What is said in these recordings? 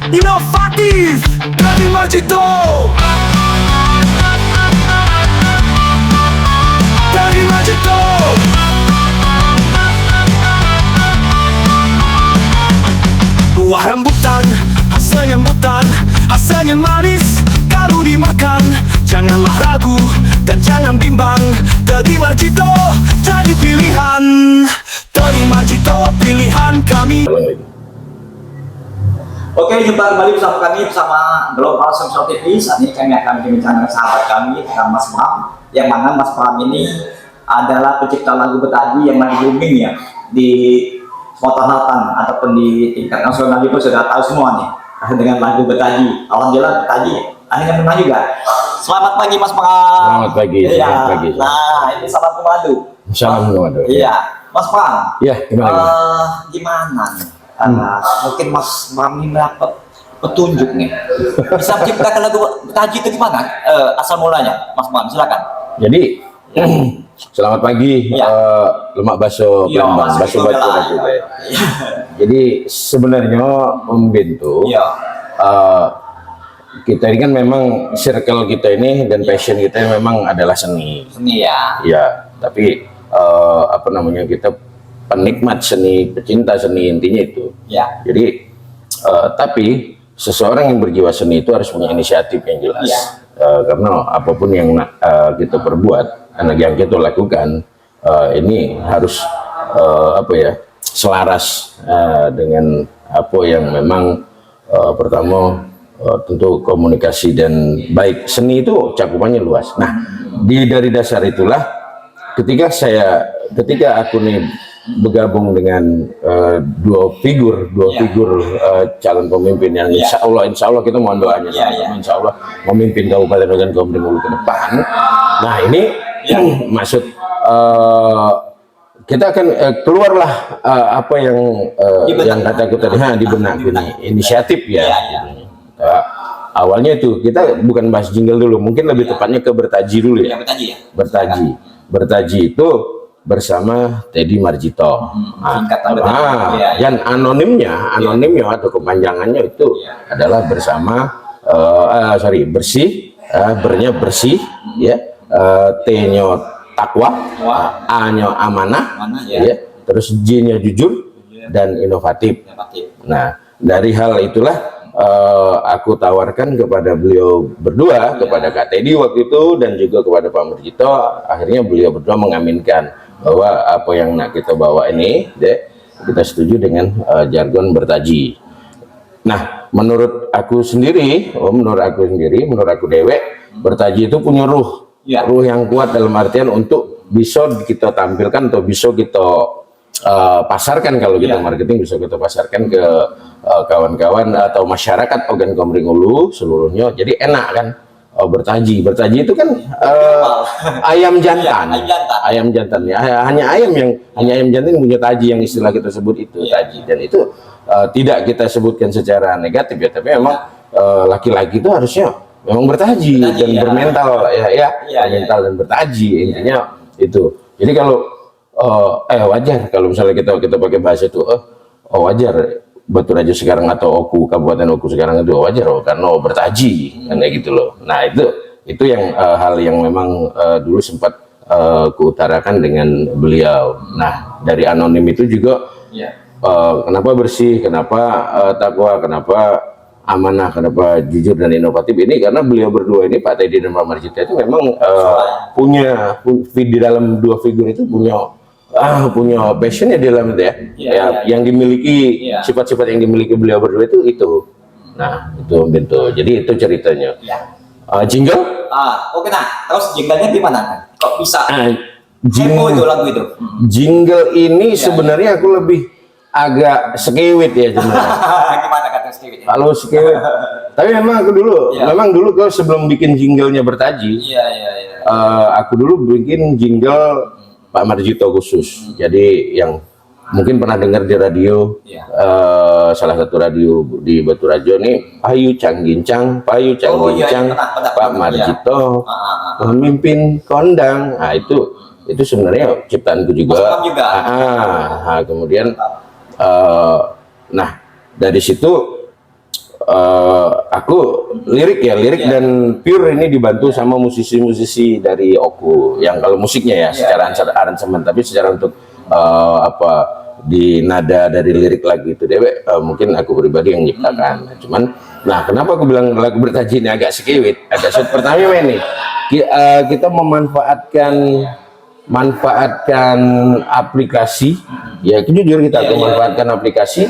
inovatif dari Marjito. Dari Marjito. Buah rambutan, rasanya manis. Kalau dimakan, janganlah ragu dan jangan bimbang. Dari Marjito, jadi pilihan. Dari Marjito, pilihan kami. Oke, jumpa kembali bersama kami bersama Global Social TV. Saat ini kami akan berbincang dengan sahabat kami, dengan Mas Pram. Yang mana Mas Pram ini adalah pencipta lagu Betaji yang lagi booming ya di Sumatera Selatan ataupun di tingkat nasional itu sudah tahu semua nih dengan lagu Betaji. Alhamdulillah Betaji akhirnya menang juga. Selamat pagi Mas Pram. Selamat pagi. Ya. Selamat pagi. Nah, ini salam komando. Salam komando. Iya, Mas Pram. Iya, gimana? Gimana nih? Mungkin Mas Pram ini dapat petunjuk nih. Bisa menciptakan lagu Betaji itu gimana? Asal mulanya, Mas Pram, silakan. Jadi, selamat pagi, Ya. Lemak Baso Palembang, Baso Bacura juga. Jadi sebenarnya Om Bintu, Iya. kita ini kan memang circle kita ini dan passion kita ini memang adalah seni. Seni ya. Ya, tapi apa namanya, kita penikmat seni, pecinta seni, intinya itu. Ya. Jadi tapi seseorang yang berjiwa seni itu harus punya inisiatif yang jelas. Ya. Karena apapun yang kita perbuat, karena yang kita lakukan ini harus apa ya, selaras dengan apa yang memang pertama tentu komunikasi dan baik. Seni itu cakupannya luas. Nah, dari dasar itulah ketika aku nih bergabung dengan dua figur calon pemimpin yang insya Allah kita mohon doanya insya Allah memimpin Kabupaten Ogan Komering Ulu ke depan. Nah, ini maksud kita akan keluarlah apa yang kataku tadi di benak ini inisiatif ya. Awalnya itu kita bukan bahas jingle dulu, mungkin lebih tepatnya ke Bertaji dulu ya. Bertaji itu bersama Teddy Marjito. Dan anonimnya atau kepanjangannya itu adalah bersama bersih, bernya bersih ya, T-nya takwa, A-nya amanah, ya, terus J-nya jujur dan inovatif. Nah, dari hal itulah aku tawarkan kepada beliau berdua, kepada Kak Teddy waktu itu dan juga kepada Pak Marjito. Akhirnya beliau berdua mengaminkan bahwa apa yang nak kita bawa ini kita setuju dengan jargon Bertaji. Nah, menurut aku sendiri, menurut aku dewek, Bertaji itu punya ruh yang kuat dalam artian untuk bisa kita tampilkan atau bisa kita pasarkan. Kalau kita marketing bisa kita pasarkan ke kawan-kawan atau masyarakat Ogan Komering Ulu seluruhnya. Jadi enak kan. Bertaji itu kan ayam jantan. Ayam jantan ya. Hanya ayam jantan yang punya taji, yang istilah kita sebut itu taji. Dan itu tidak kita sebutkan secara negatif ya, tapi memang laki-laki itu harusnya memang bertaji dan bermental mental dan bertaji, intinya itu. Jadi kalau wajar kalau misalnya kita pakai bahasa itu wajar Baturaja sekarang atau Kabupaten Oku sekarang itu wajar karena bertaji kan, kayak gitu loh. Nah, itu yang hal yang memang dulu sempat kuutarakan dengan beliau. Nah, dari anonim itu juga kenapa bersih, kenapa takwa, kenapa amanah, kenapa jujur dan inovatif ini, karena beliau berdua ini, Pak Teddy dan Pak Marjito, itu memang punya di dalam dua figur itu punya passionnya di dalam itu yang dimiliki, sifat-sifat yang dimiliki beliau berdua itu. Nah, itu Bintu. Jadi itu ceritanya. Jingle? Oke, nah terus jinglenya gimana? Kok bisa jingle itu lagu itu? Jingle ini sebenarnya aku lebih agak skewit ya sebenarnya. Gimana kata skewit? Kalau skewit, tapi memang aku dulu, kalau sebelum bikin jinglenya Bertaji, aku dulu bikin jingle Pak Marjito khusus. Jadi yang mungkin pernah dengar di radio, salah satu radio di Baturajo nih, Payu Canggincang, Pak Marjito pemimpin kondang. Nah, itu sebenarnya ciptaanku juga. Kemudian nah dari situ aku lirik dan pure ini dibantu sama musisi-musisi dari Oku yang kalau musiknya ya secara aransemen, tapi secara untuk apa di nada dari lirik lagu itu Dewe mungkin aku pribadi yang nyiptakan. Cuman nah kenapa aku bilang lagu bertaji ini agak sekiwit, agak sulit. Pertama ini kita manfaatkan aplikasi ya, jujur kita memanfaatkan aplikasi,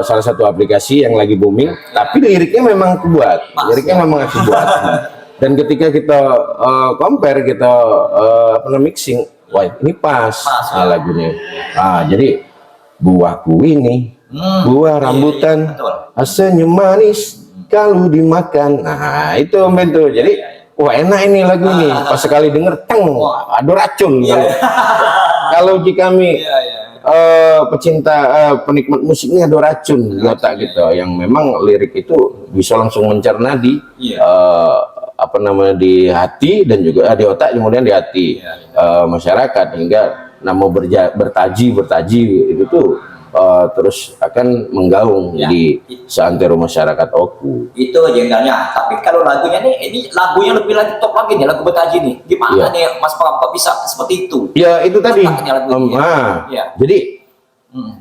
salah satu aplikasi yang lagi booming, tapi liriknya memang aku buat, dan ketika kita compare, kita mixing, wah ini pas lagunya. Jadi buahku ini buah rambutan, senyum manis kalau dimakan. Nah itu bentuk, jadi wah enak ini lagu ini, pas sekali denger teng, ada racun. Kalau jika kami pecinta penikmat musiknya ada racun di otak kita, yang memang lirik itu bisa langsung mencerna di apa namanya, di hati dan juga di otak, kemudian di hati masyarakat, hingga nama bertaji itu tuh terus akan menggaung di seantero masyarakat Oku. Itu jendelnya. Tapi kalau lagunya nih, ini lagunya lebih lagi top lagi nih, lagu bertaji nih. Gimana nih Mas Pram kok bisa seperti itu? Ya itu tadi. Jadi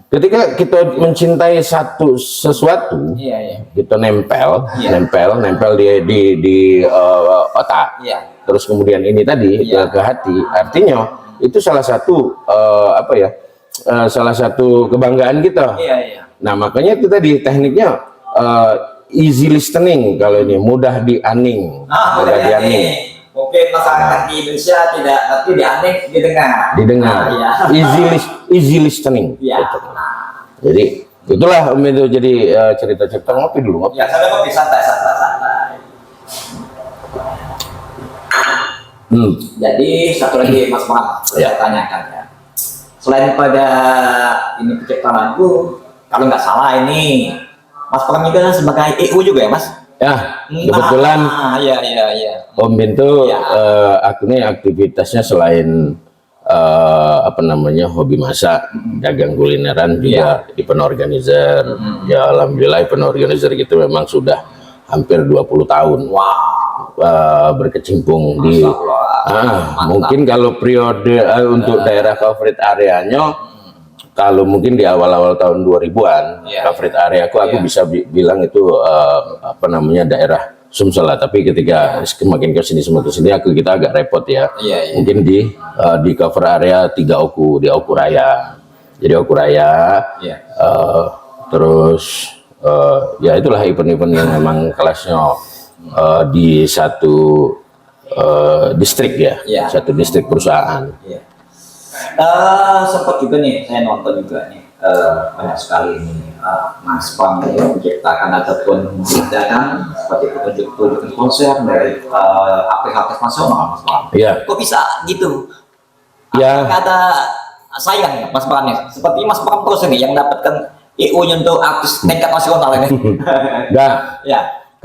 ketika kita mencintai sesuatu, kita nempel di otak. Terus kemudian ini tadi ke hati, artinya itu salah satu salah satu kebanggaan kita. Nah makanya itu tadi tekniknya easy listening, kalau ini mudah dianing, mudah dianing. Mungkin masyarakat di Indonesia tidak ngerti didengar. Easy listening. Jadi itulah itu, jadi cerita-cerita ngopi dulu. Ya, sampai ngopi santai. Jadi satu lagi Mas Pram, saya tanyakan ya. Selain pada ini pencipta lagu, kalau nggak salah ini Mas Pram juga sebagai EU juga ya Mas? Ya, kebetulan Om Bintu aku ini aktivitasnya selain apa namanya, hobi masak, dagang kulineran, juga event organizer. Ya alhamdulillah event organizer gitu memang sudah hampir 20 tahun. Berkecimpung di mungkin kalau periode untuk daerah favorit areanya, kalau mungkin di awal-awal tahun 2000-an favorit area aku bisa bilang itu apa namanya, daerah Sumsel lah. Tapi ketika semakin ke sini kita agak repot ya. Mungkin di cover area 3 Oku, di Oku Raya. Jadi Oku Raya terus ya itulah event-event yang memang kelasnya di satu distrik satu distrik perusahaan. Sempat juga nih saya nonton juga nih, banyak sekali ini Mas Pram yang menciptakan ataupun mengadakan seperti pertunjukan konser dari artis nasional Mas Pram. Kok bisa gitu? Kata sayang Mas Pram nih, seperti Mas Pram terus ini yang dapatkan IO-nya untuk artis tingkat nasional ini.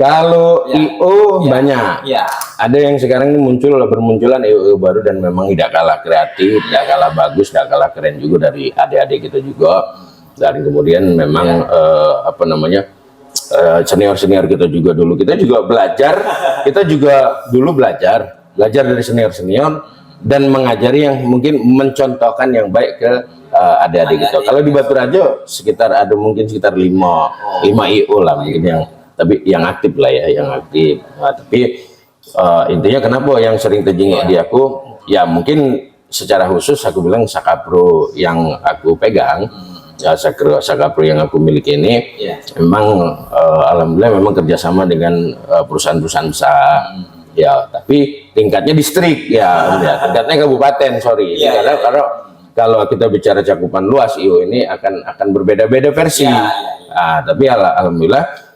Kalau IO banyak, ada yang sekarang bermunculan IO baru, dan memang tidak kalah kreatif, tidak kalah bagus, tidak kalah keren juga dari adik-adik kita juga. Dan kemudian memang apa namanya, senior kita juga dulu, kita juga dulu belajar dari senior dan mengajari yang mungkin mencontohkan yang baik ke adik-adik kita. Kalau di Baturajo sekitar 5 IO lah mungkin yang aktif lah ya, yang aktif. Nah, tapi intinya kenapa yang sering terjenguk di aku, ya mungkin secara khusus aku bilang Sakapro yang aku pegang, Sakapro yang aku miliki ini memang alhamdulillah memang kerjasama dengan perusahaan-perusahaan besar. Ya, tapi tingkatnya distrik tingkatnya kabupaten, karena kalau kita bicara cakupan luas IO ini akan berbeda-beda versi. Tapi alhamdulillah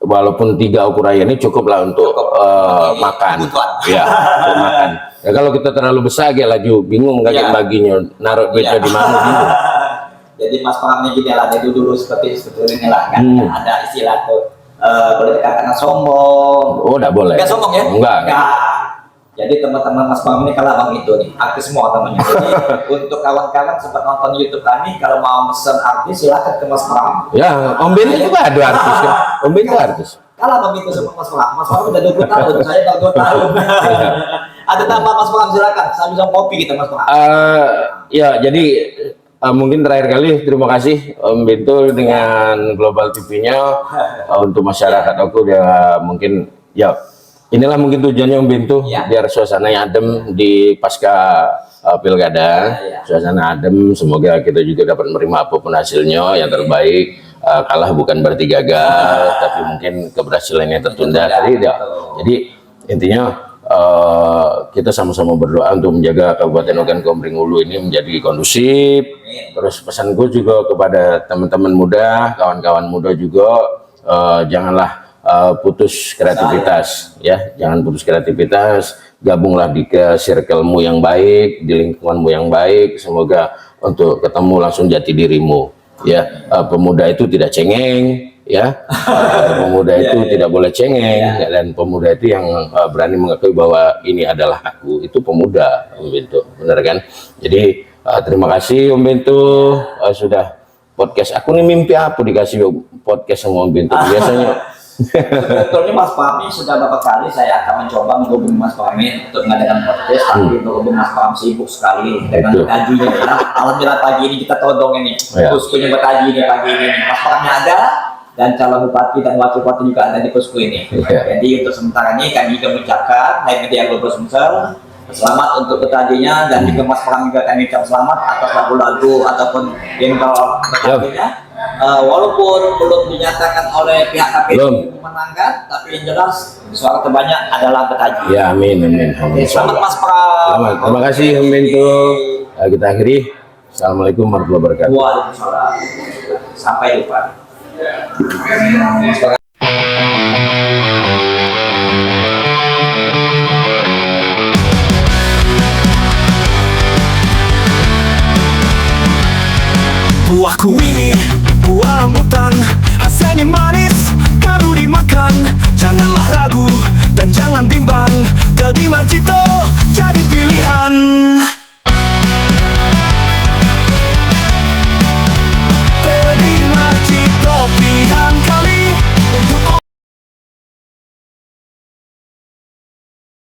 walaupun 3 Oku Raya ini cukup lah untuk makan. Untuk makan. Ya, kalau kita terlalu besar lagi bingung baginya naruh duitnya di mana gitu. Jadi Mas Pram ini gini lah, dulu seperti ini lah kan, ada istilah tuh boleh dikatakan sombong. Enggak boleh. Enggak sombong ya? Enggak. Jadi teman-teman Mas Pram ini kalau Bang itu nih, artis semua temannya. Jadi untuk kawan-kawan sempat nonton YouTube kami, kalau mau mesen artis silakan ke Mas Pram. Ya, Om Bintu juga ada artis ya. Om Bintu artis. Kalau Bang itu sama Mas Pram, Mas Pram udah 20 tahun, saya udah 2 tahun. Ada tambah Mas Pram silakan, sambil sama kopi kita Mas Pram. Ya, jadi mungkin terakhir kali terima kasih Om Bintu dengan Global TV-nya untuk masyarakat aku dia mungkin ya inilah mungkin tujuannya Om Bintu Ya. biar suasananya adem di pasca pilkada, suasana adem, semoga kita juga dapat menerima apapun hasilnya yang terbaik. Kalah bukan berarti gagal, tapi mungkin keberhasilannya tertunda. Jadi intinya kita sama-sama berdoa untuk menjaga Kabupaten Ogan Komering Ulu ini menjadi kondusif. Terus pesanku juga kepada teman-teman muda, kawan-kawan muda juga, janganlah putus kreativitas, ya, jangan putus kreativitas. Gabunglah di ke circle-mu yang baik, di lingkunganmu yang baik. Semoga untuk ketemu langsung jati dirimu. Ya, pemuda itu tidak cengeng. Ya, pemuda itu tidak boleh cengeng, dan pemuda itu yang berani mengakui bahwa ini adalah aku, itu pemuda, Om Bintu, benar kan? Jadi terima kasih Om Bintu sudah podcast. Aku nih mimpi apa dikasih podcast sama Om Bintu biasanya. Sebetulnya Mas Pami sudah beberapa kali saya akan mencoba menghubungi Mas Pami untuk mengadakan podcast, tapi berhubung Mas Pami sibuk sekali dengan gajinya. Ya. Alhamdulillah pagi ini kita todong ini, poskunya bergaji ini pagi ini. Mas Pami ada, dan calon bupati dan wakil bupati juga ada di posko ini. Jadi untuk sementara ini kami juga mengucapkan Naik Media Global Sumsel selamat untuk betajinya, dan juga Mas Pram juga kami ucap selamat atas lagu-lagu ataupun jingle betajinya. Walaupun belum dinyatakan oleh pihak KPU memenangkan, tapi yang jelas suara terbanyak adalah betaji. Ya, amin, amin. Selamat Mas Pram. Selamat. Terima kasih Om Bintu. Kita akhiri. Assalamualaikum warahmatullahi wabarakatuh. Waalaikumsalam. Sampai jumpa. Buahku ini buah rambutan, rasanya manis kalau dimakan. Janganlah ragu dan jangan bimbang, Teddy Marjito.